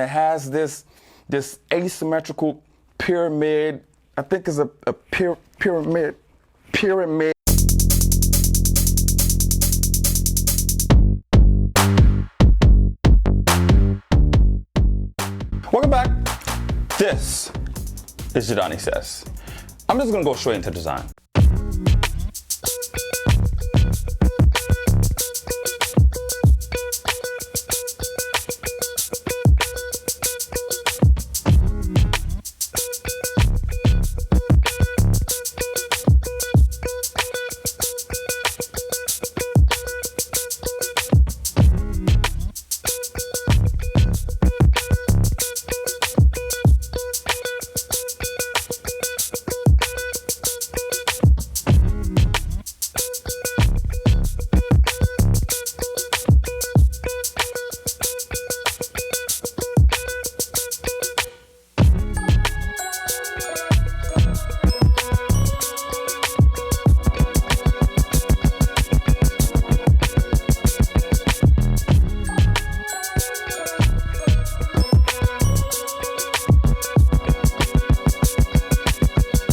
It has this asymmetrical pyramid. I think it's a pyramid. Welcome back. This is Jideani Says. I'm just gonna go straight into design.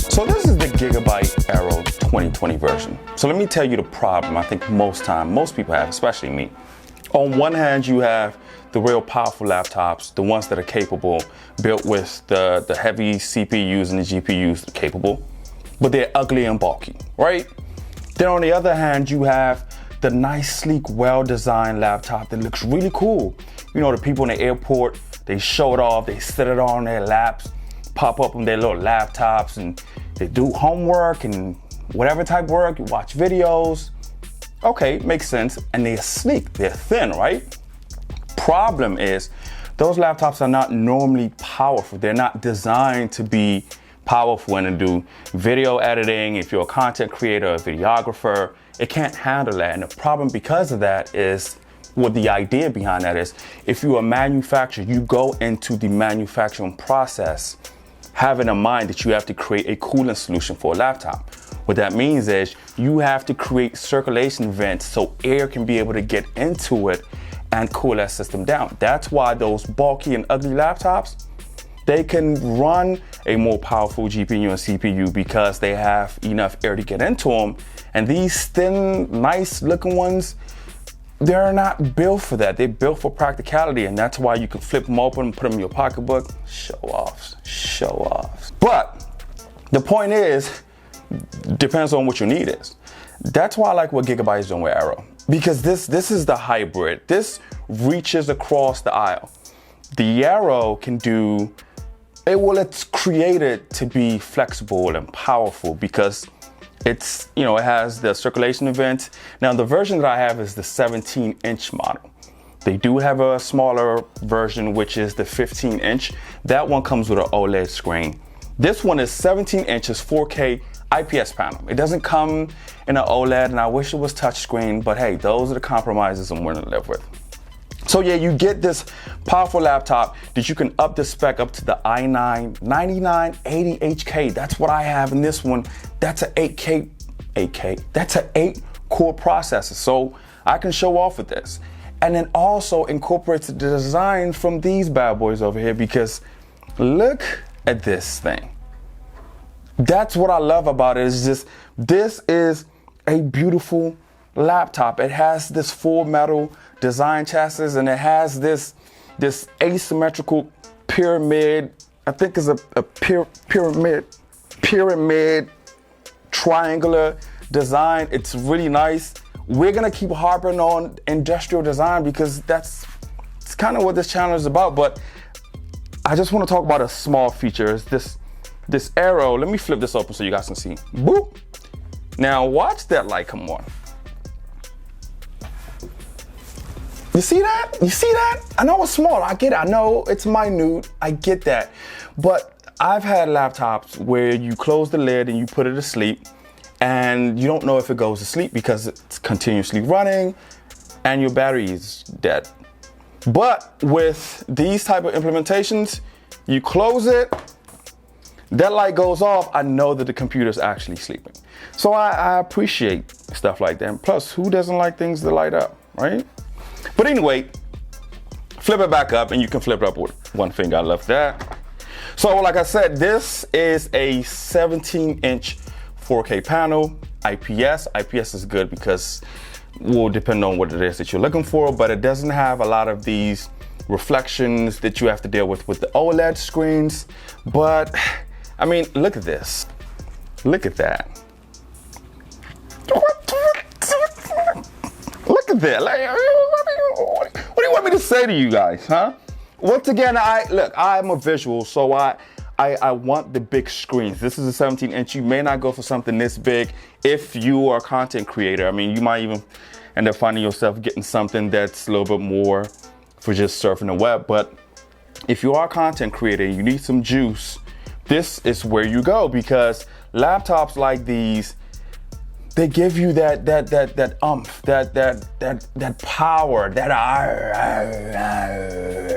So this is the Gigabyte Aero 2020 version. So let me tell you the problem I think most people have, especially me. On one hand, you have the real powerful laptops, the ones that are capable, built with the heavy CPUs and the GPUs capable, but they're ugly and bulky, right? Then on the other hand, you have the nice, sleek, well-designed laptop that looks really cool. You know, the people in the airport, they show it off, they sit it on their laps, pop up on their little laptops, and they do homework and whatever type work, you watch videos. Okay, makes sense. And they're sleek, they're thin, right? Problem is, those laptops are not normally powerful. They're not designed to be powerful and to do video editing. If you're a content creator, a videographer, it can't handle that. And the problem because of that is, what the idea behind that is, if you're a manufacturer, you go into the manufacturing process having in mind that you have to create a cooling solution for a laptop. What that means is you have to create circulation vents so air can be able to get into it and cool that system down. That's why those bulky and ugly laptops, they can run a more powerful GPU and CPU because they have enough air to get into them. And these thin, nice looking ones, they're not built for that. They're built for practicality, and that's why you can flip them open, put them in your pocketbook. Show offs. But the point is, depends on what your need is. That's why I like what Gigabyte is doing with Aero, because this is the hybrid. This reaches across the aisle. The Aero can do it. Well, it's created to be flexible and powerful because it's, you know, it has the circulation vent. Now the version that I have is the 17-inch model. They do have a smaller version, which is the 15-inch. That one comes with an OLED screen. This one is 17 inches, 4K IPS panel. It doesn't come in an OLED, and I wish it was touchscreen, but hey, those are the compromises I'm willing to live with. So yeah, you get this powerful laptop that you can up the spec up to the i9 9980HK. That's what I have in this one. That's an 8K. That's an 8-core processor. So I can show off with this. And then also incorporates the design from these bad boys over here, because look at this thing. That's what I love about it. Is just, this is a beautiful laptop. It has this full metal design chassis, and it has this asymmetrical pyramid. I think it's a pyramid triangular design. It's really nice. We're gonna keep harping on industrial design because it's kind of what this channel is about. But I just want to talk about a small feature. Is this Aero. Let me flip this open so you guys can see. Boop. Now watch that light come on. You see that? You see that? I know it's small. I get it. I know it's minute. I get that. But I've had laptops where you close the lid and you put it to sleep, and you don't know if it goes to sleep because it's continuously running and your battery is dead. But with these type of implementations, you close it, that light goes off, I know that the computer's actually sleeping. So I appreciate stuff like that. And plus, who doesn't like things to light up, right? But anyway, flip it back up, and you can flip it up with one finger. I love that. So like I said, this is a 17-inch 4K panel, IPS. IPS is good because will depend on what it is that you're looking for, but it doesn't have a lot of these reflections that you have to deal with the OLED screens. But I mean, look at this. Look at that. Look at that. Like, what do you want me to say to you guys, huh? Once again, I'm a visual, so I want the big screens. This is a 17-inch. You may not go for something this big if you are a content creator. I mean, you might even end up finding yourself getting something that's a little bit more for just surfing the web. But if you are a content creator and you need some juice, this is where you go, because laptops like these, they give you that umph, that power,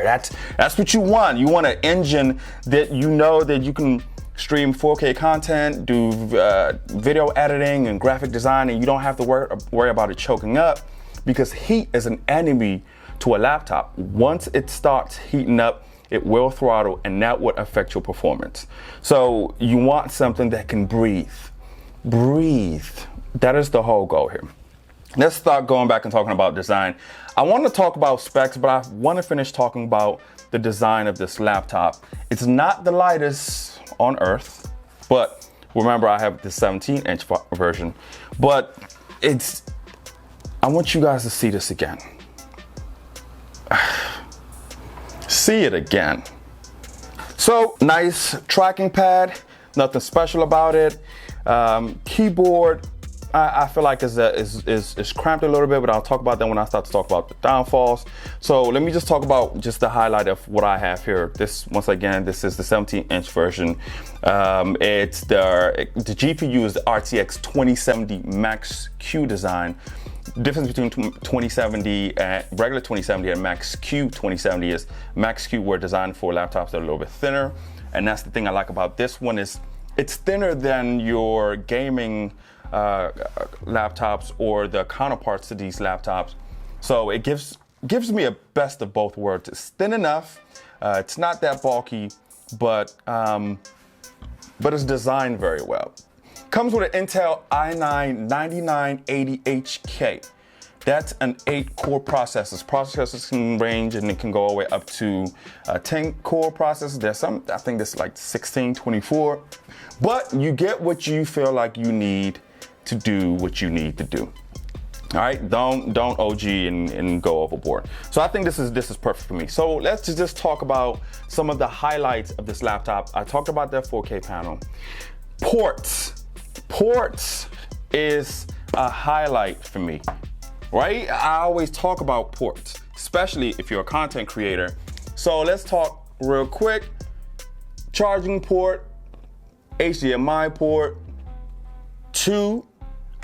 that's what you want. You want an engine that you know that you can stream 4K content, do video editing and graphic design, and you don't have to worry about it choking up, because heat is an enemy to a laptop. Once it starts heating up, it will throttle, and that would affect your performance. So you want something that can breathe. That is the whole goal here. Let's start going back and talking about design. I want to talk about specs, but I want to finish talking about the design of this laptop. It's not the lightest on earth, but remember, I have the 17-inch version, but I want you guys to see this again. See it again. So nice tracking pad, nothing special about it. Keyboard, I feel like is cramped a little bit, but I'll talk about that when I start to talk about the downfalls. So let me just talk about just the highlight of what I have here. Once again, this is the 17-inch version. It's the GPU is the RTX 2070 Max Q design. The difference between 2070 and regular 2070 and Max Q 2070 is Max Q were designed for laptops that are a little bit thinner, and that's the thing I like about this one is it's thinner than your gaming laptops or the counterparts to these laptops. So it gives me a best of both worlds. It's thin enough, it's not that bulky, but it's designed very well. Comes with an Intel i9 9980HK. That's an 8-core processor. Processors can range and it can go all the way up to 10-core processors. There's some, I think that's like 16, 24. But you get what you feel like you need to do what you need to do. All right, don't OG and go overboard. So I think this is perfect for me. So let's just talk about some of the highlights of this laptop. I talked about that 4K panel. Ports is a highlight for me, right? I always talk about ports, especially if you're a content creator. So let's talk real quick. Charging port, HDMI port, 2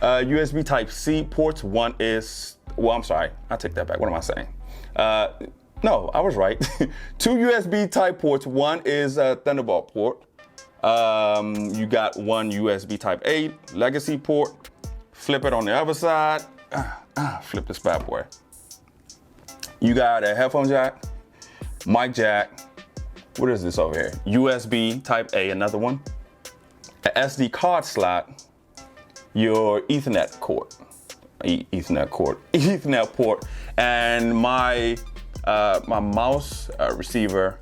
USB Type-C ports. One is, well, I'm sorry, I take that back. What am I saying? No, I was right. 2 USB Type ports. One is a Thunderbolt port. You got 1 USB Type-A legacy port. Flip it on the other side. Flip this bad boy. You got a headphone jack, mic jack. What is this over here? USB Type-A, another one. An SD card slot. Your Ethernet port, and my mouse receiver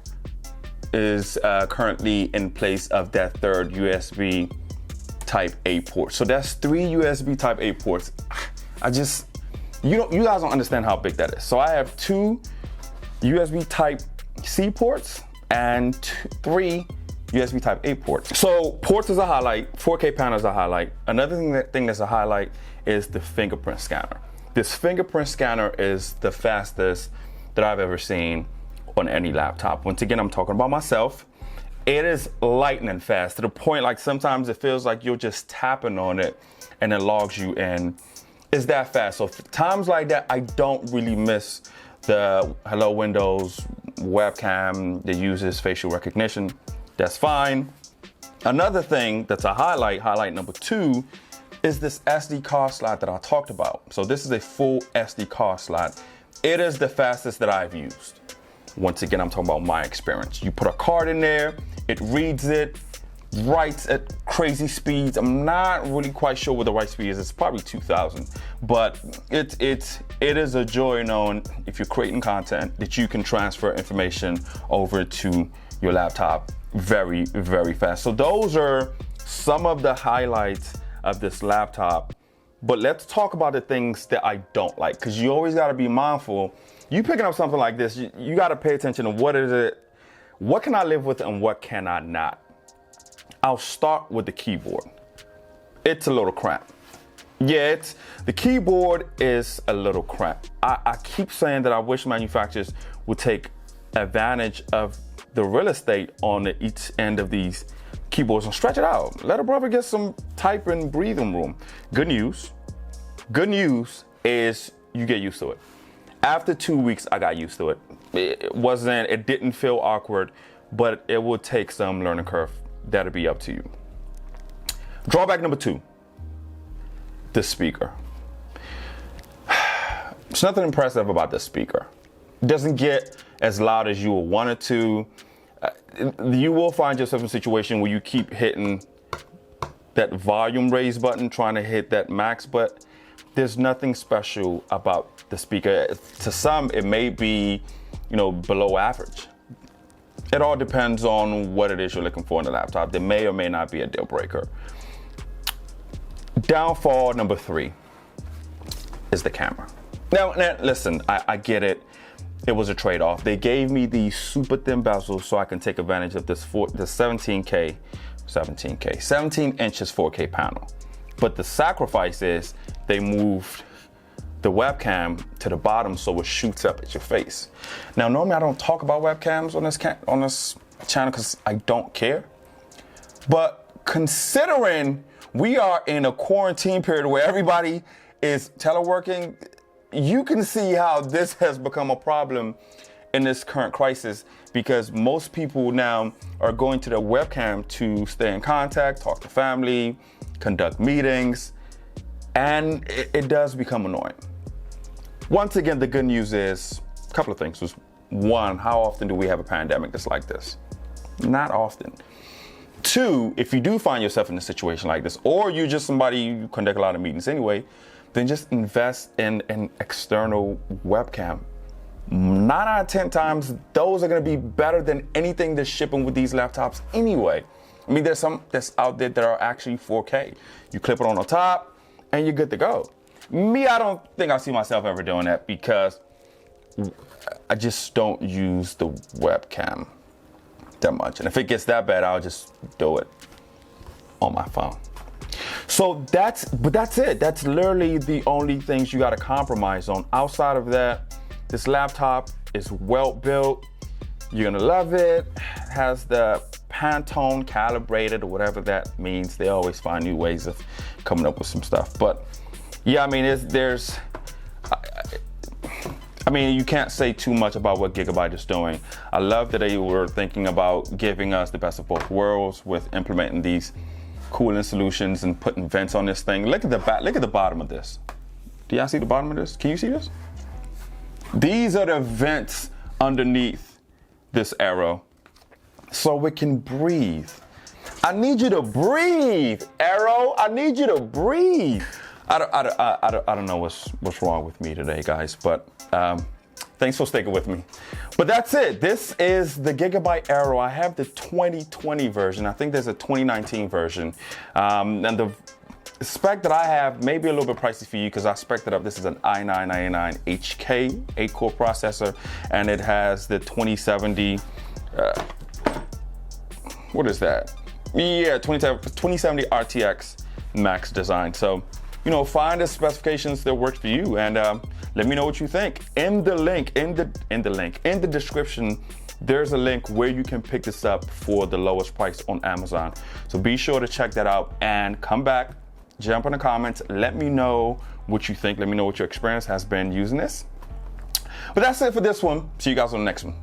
is currently in place of that 3rd USB Type-A port. So that's 3 USB Type-A ports. You guys don't understand how big that is. So I have 2 USB Type-C ports and 3 USB Type-A ports. So ports is a highlight, 4K panel is a highlight. Another thing that's a highlight is the fingerprint scanner. This fingerprint scanner is the fastest that I've ever seen on any laptop. Once again, I'm talking about myself. It is lightning fast to the point like sometimes it feels like you're just tapping on it and it logs you in. It's that fast. So times like that, I don't really miss the Hello Windows webcam that uses facial recognition. That's fine. Another thing that's a highlight number 2, is this SD card slot that I talked about. So this is a full SD card slot. It is the fastest that I've used. Once again, I'm talking about my experience. You put a card in there, it reads it, writes at crazy speeds. I'm not really quite sure what the right speed is. It's probably 2,000, but it is a joy knowing if you're creating content that you can transfer information over to your laptop very, very fast. So those are some of the highlights of this laptop. But let's talk about the things that I don't like, because you always got to be mindful. You picking up something like this, you got to pay attention to what is it, what can I live with and what can I not. I'll start with the keyboard. It's a little crap. Yeah, the keyboard is a little crap. I keep saying that I wish manufacturers would take advantage of the real estate on each end of these keyboards and stretch it out. Let a brother get some typing breathing room. Good news is you get used to it. After 2 weeks, I got used to it. It didn't feel awkward, but it will take some learning curve. That'll be up to you. Drawback number 2, the speaker. There's nothing impressive about this speaker. It doesn't get as loud as you will want it to. You will find yourself in a situation where you keep hitting that volume raise button, trying to hit that max, but there's nothing special about the speaker. To some, it may be, below average. It all depends on what it is you're looking for in the laptop. There may or may not be a deal breaker. Downfall number 3 is the camera. Now listen, I get it. It was a trade-off. They gave me the super thin bezel so I can take advantage of the 17 inches 4K panel. But the sacrifice is they moved the webcam to the bottom so it shoots up at your face. Now, normally I don't talk about webcams on this channel because I don't care. But considering we are in a quarantine period where everybody is teleworking, you can see how this has become a problem in this current crisis, because most people now are going to their webcam to stay in contact, talk to family, conduct meetings, and it does become annoying. Once again, the good news is a couple of things. One, how often do we have a pandemic that's like this? Not often. 2, if you do find yourself in a situation like this, or you're just somebody you conduct a lot of meetings anyway, then just invest in an external webcam. 9 out of 10 times, those are going to be better than anything that's shipping with these laptops anyway. I mean, there's some that's out there that are actually 4K. You clip it on the top and you're good to go. Me, I don't think I see myself ever doing that because I just don't use the webcam that much. And if it gets that bad, I'll just do it on my phone. So that's it. That's literally the only things you got to compromise on. Outside of that, this laptop is well built. You're gonna love it. It has the Pantone calibrated, or whatever that means. They always find new ways of coming up with some stuff. But yeah, I mean, you can't say too much about what Gigabyte is doing. I love that they were thinking about giving us the best of both worlds with implementing these cooling solutions and putting vents on this thing. Look at the back. Look at the bottom of this. Do y'all see the bottom of this? Can you see this? These are the vents underneath this Aero, so it can breathe. I need you to breathe, Aero. I need you to breathe. I don't know what's wrong with me today, guys, but thanks for sticking with me. But that's it. This is the Gigabyte Aero. I have the 2020 version. I think there's a 2019 version. And the spec that I have may be a little bit pricey for you because I spec'd it up. This is an i9-99HK 8-core processor, and it has the 2070, what is that? Yeah, 2070 RTX Max design. So, find the specifications that work for you, and let me know what you think. In the description, there's a link where you can pick this up for the lowest price on Amazon. So be sure to check that out and come back, jump in the comments, let me know what you think. Let me know what your experience has been using this. But that's it for this one. See you guys on the next one.